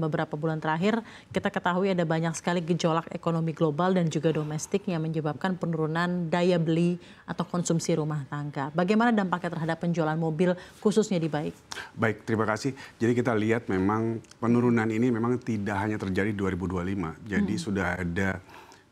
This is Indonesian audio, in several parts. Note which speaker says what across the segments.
Speaker 1: beberapa bulan terakhir kita ketahui ada banyak sekali gejolak ekonomi global dan juga domestik yang menyebabkan penurunan daya beli atau konsumsi rumah tangga. Bagaimana dampaknya terhadap penjualan mobil khususnya di Baik? Baik, terima kasih. Jadi kita lihat memang penurunan ini memang tidak hanya terjadi 2025. Jadi sudah ada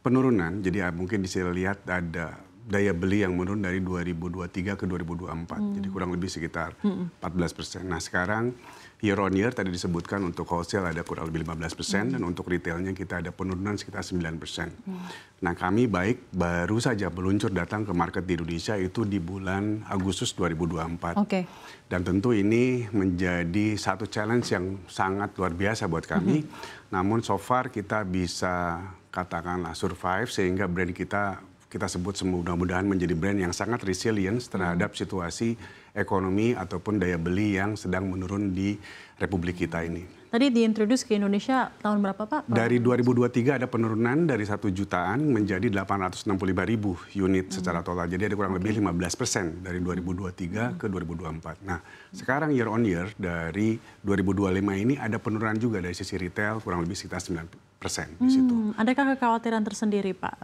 Speaker 1: penurunan. Jadi mungkin bisa lihat ada daya beli yang menurun dari 2023 ke 2024. Jadi kurang lebih sekitar 14%. Nah sekarang year on year tadi disebutkan untuk wholesale ada kurang lebih 15% dan untuk retailnya kita ada penurunan sekitar 9%. Nah kami Baik baru saja meluncur datang ke market di Indonesia itu di bulan Agustus 2024. Dan tentu ini menjadi satu challenge yang sangat luar biasa buat kami. Namun so far kita bisa katakanlah survive sehingga brand kita sebut mudah-mudahan menjadi brand yang sangat resilient terhadap situasi ekonomi ataupun daya beli yang sedang menurun di Republik kita ini. Tadi diintroduce ke Indonesia tahun berapa Pak? Dari 2023 ada penurunan dari 1 jutaan menjadi 865.000 unit secara total. Jadi ada kurang lebih 15% dari 2023 ke 2024. Nah sekarang year on year dari 2025 ini ada penurunan juga dari sisi retail kurang lebih sekitar 9% di situ. Adakah kekhawatiran tersendiri Pak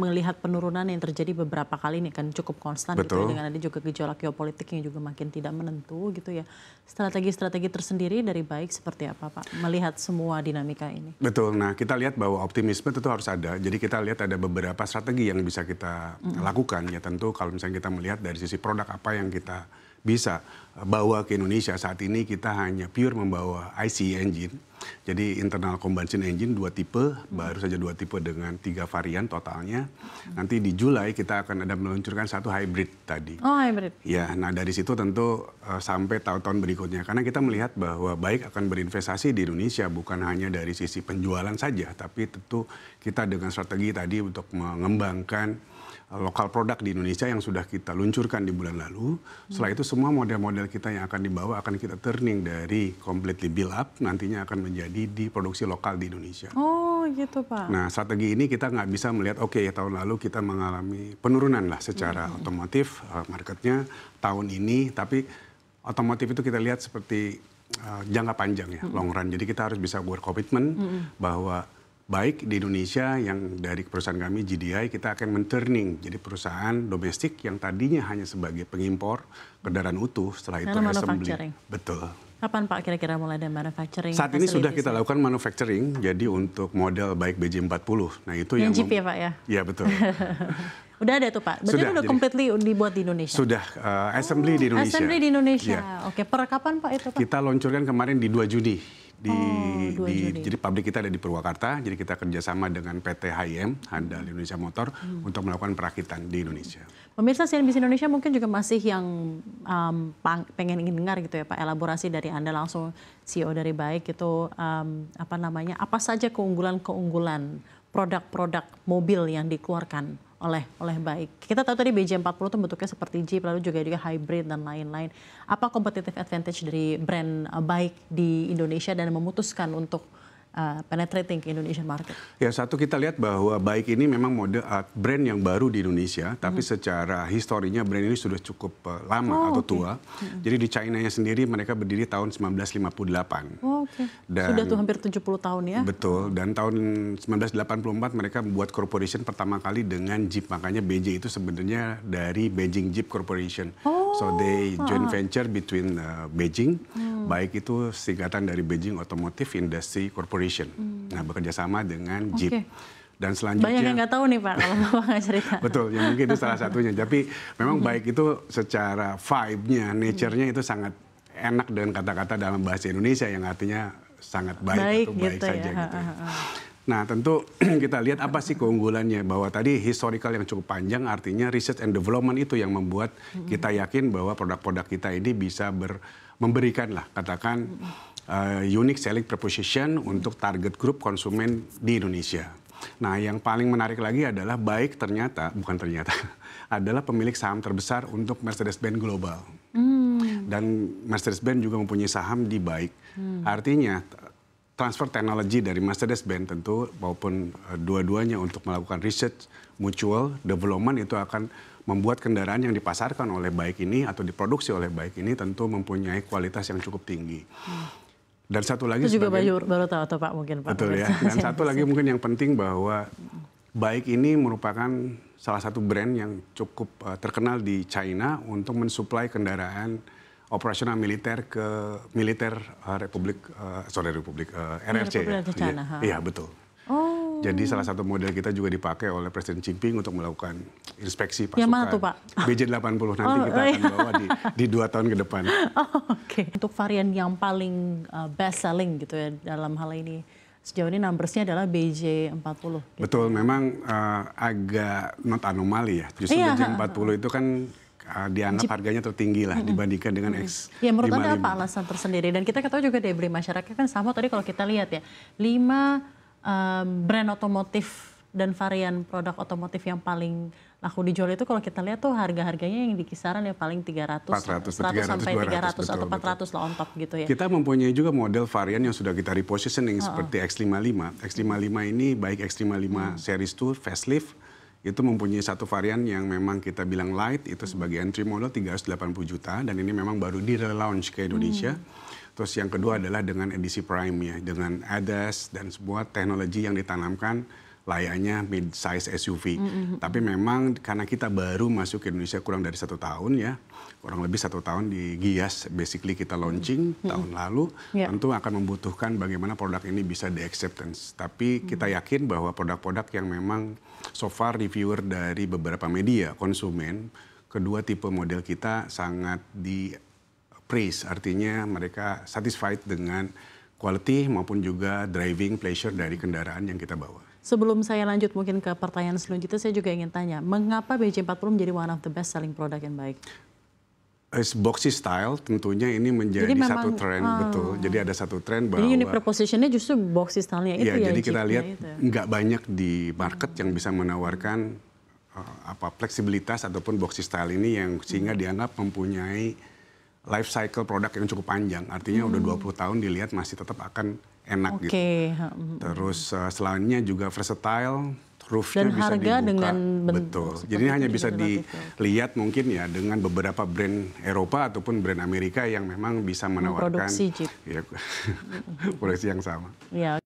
Speaker 1: melihat penurunan yang terjadi beberapa kali ini kan cukup konstan gitu ya, dengan ada juga gejolak geopolitik yang juga makin tidak menentu gitu ya. Strategi-strategi tersendiri dari Baik seperti apa Pak melihat semua dinamika ini? Betul. Nah kita lihat bahwa optimisme tentu harus ada. Jadi kita lihat ada beberapa strategi yang bisa kita lakukan ya tentu kalau misalnya kita melihat dari sisi produk apa yang kita bisa bawa ke Indonesia. Saat ini kita hanya pure membawa ICE engine. Jadi internal combustion engine 2 tipe, baru saja 2 tipe dengan 3 varian totalnya. Nanti di Juli kita akan ada meluncurkan 1 hybrid tadi. Oh hybrid. Ya, nah dari situ tentu sampai tahun-tahun berikutnya. Karena kita melihat bahwa Baik akan berinvestasi di Indonesia bukan hanya dari sisi penjualan saja. Tapi tentu kita dengan strategi tadi untuk mengembangkan lokal produk di Indonesia yang sudah kita luncurkan di bulan lalu. Setelah itu semua model-model kita yang akan dibawa akan kita turning dari completely build up nantinya akan menjadi diproduksi lokal di Indonesia. Oh gitu Pak. Nah strategi ini kita nggak bisa melihat tahun lalu kita mengalami penurunan lah secara otomotif marketnya tahun ini. Tapi otomotif itu kita lihat seperti jangka panjang ya, long run. Jadi kita harus bisa berkomitmen bahwa Baik di Indonesia yang dari perusahaan kami GDI kita akan men-turning jadi perusahaan domestik yang tadinya hanya sebagai pengimpor kendaraan utuh setelah itu assembly. Betul. Kapan Pak kira-kira mulai ada manufacturing? Saat ini sudah kita lakukan manufacturing jadi untuk model Baik BJ40. Nah itu yang Jeep ya Pak ya? Iya betul. Udah ada tuh Pak. Berarti udah completely dibuat di Indonesia. Sudah assembly di Indonesia. Assembly di Indonesia. Ya. Oke, per kapan Pak itu Pak? Kita luncurkan kemarin di 2 Juni. Jadi pabrik kita ada di Purwakarta, jadi kita kerjasama dengan PT HIM, Handal Indonesia Motor, untuk melakukan perakitan di Indonesia. Pemirsa CNBC Indonesia mungkin juga masih yang ingin dengar gitu ya Pak, elaborasi dari Anda langsung CEO dari Baik itu apa saja keunggulan produk-produk mobil yang dikeluarkan oleh Baik. Kita tahu tadi BJ40 itu bentuknya seperti Jeep, lalu juga hybrid dan lain-lain. Apa competitive advantage dari brand Baik di Indonesia dan memutuskan untuk penetrating ke Indonesian market? Ya satu kita lihat bahwa Baik ini memang brand yang baru di Indonesia, tapi secara historinya brand ini sudah cukup lama atau tua. Jadi di China-nya sendiri mereka berdiri tahun 1958. Dan, sudah tuh hampir 70 tahun ya? Betul, dan tahun 1984 mereka membuat corporation pertama kali dengan Jeep, makanya BJ itu sebenarnya dari Beijing Jeep Corporation. So they joint venture between Beijing, Baik itu singkatan dari Beijing Automotive Industry Corporation. Nah bekerja sama dengan Jeep. Dan selanjutnya banyak yang nggak tahu nih Pak kalau Bapak nggak cerita. Betul, ya mungkin itu salah satunya. Tapi memang Baik itu secara vibe-nya, nature-nya itu sangat enak dengan kata-kata dalam bahasa Indonesia yang artinya sangat baik atau baik gitu saja ya. Gitu ya. Nah tentu kita lihat apa sih keunggulannya, bahwa tadi historical yang cukup panjang artinya research and development itu yang membuat kita yakin bahwa produk-produk kita ini bisa memberikan lah katakan unique selling proposition untuk target group konsumen di Indonesia. Nah yang paling menarik lagi adalah Baik adalah pemilik saham terbesar untuk Mercedes-Benz Global. Dan Mercedes-Benz juga mempunyai saham di Baik. Artinya transfer teknologi dari Mercedes-Benz tentu maupun dua-duanya untuk melakukan research mutual development itu akan membuat kendaraan yang dipasarkan oleh Baik ini atau diproduksi oleh Baik ini tentu mempunyai kualitas yang cukup tinggi.
Speaker 2: Dan satu lagi
Speaker 1: itu juga baru tahu tuh Pak mungkin Pak.
Speaker 2: Betul ya. Dan satu lagi mungkin yang penting bahwa Bike ini merupakan salah satu brand yang cukup terkenal di China untuk mensuplai kendaraan operasional militer ke RRC. Iya betul.
Speaker 1: Oh.
Speaker 2: Jadi salah satu model kita juga dipakai oleh Presiden Jinping untuk melakukan inspeksi pasukan.
Speaker 1: Yang mana tuh Pak?
Speaker 2: BJ-80 nanti kita akan bawa di 2 tahun ke depan.
Speaker 1: Oke. Untuk varian yang paling best selling gitu ya dalam hal ini, sejauh ini numbersnya adalah BJ40. Gitu.
Speaker 2: Betul, memang agak not anomali ya. Justru BJ40 itu kan dianggap harganya tertinggi lah dibandingkan dengan X55.
Speaker 1: Ya menurut Anda apa alasan tersendiri? Dan kita ketahui juga daya beli masyarakat kan sama tadi kalau kita lihat ya, 5 brand otomotif dan varian produk otomotif yang paling laku dijual itu kalau kita lihat tuh harga-harganya yang di kisaran ya paling 300 sampai 300 atau 400 lah on top gitu ya.
Speaker 2: Kita mempunyai juga model varian yang sudah kita repositioning seperti X55. X55 ini baik X55 Series 2 facelift itu mempunyai satu varian yang memang kita bilang light itu sebagai entry model 380 juta dan ini memang baru di relaunch ke Indonesia. Terus yang kedua adalah dengan edisi Prime ya, dengan ADAS dan sebuah teknologi yang ditanamkan layaknya mid-size SUV. Tapi memang karena kita baru masuk ke Indonesia kurang dari 1 tahun ya, kurang lebih 1 tahun di Gias, basically kita launching tahun lalu, tentu akan membutuhkan bagaimana produk ini bisa di-acceptance. Tapi kita yakin bahwa produk-produk yang memang so far reviewer dari beberapa media, konsumen, kedua tipe model kita sangat praise, artinya mereka satisfied dengan quality maupun juga driving pleasure dari kendaraan yang kita bawa.
Speaker 1: Sebelum saya lanjut mungkin ke pertanyaan selanjutnya, saya juga ingin tanya, mengapa BJ40 menjadi one of the best selling product yang baik?
Speaker 2: Boxy style tentunya ini menjadi satu tren, betul. Jadi ada satu tren bahwa...
Speaker 1: Jadi unit propositionnya justru boxy style-nya itu ya?
Speaker 2: Jadi kita lihat nggak banyak di market yang bisa menawarkan fleksibilitas ataupun boxy style ini yang sehingga dianggap mempunyai life cycle produk yang cukup panjang, artinya udah 20 tahun dilihat masih tetap akan enak gitu. Terus selainnya juga versatile, roofnya bisa dibuka. Dengan betul. Jadi ini hanya bisa dilihat mungkin ya dengan beberapa brand Eropa ataupun brand Amerika yang memang bisa menawarkan produksi yang sama. Ya.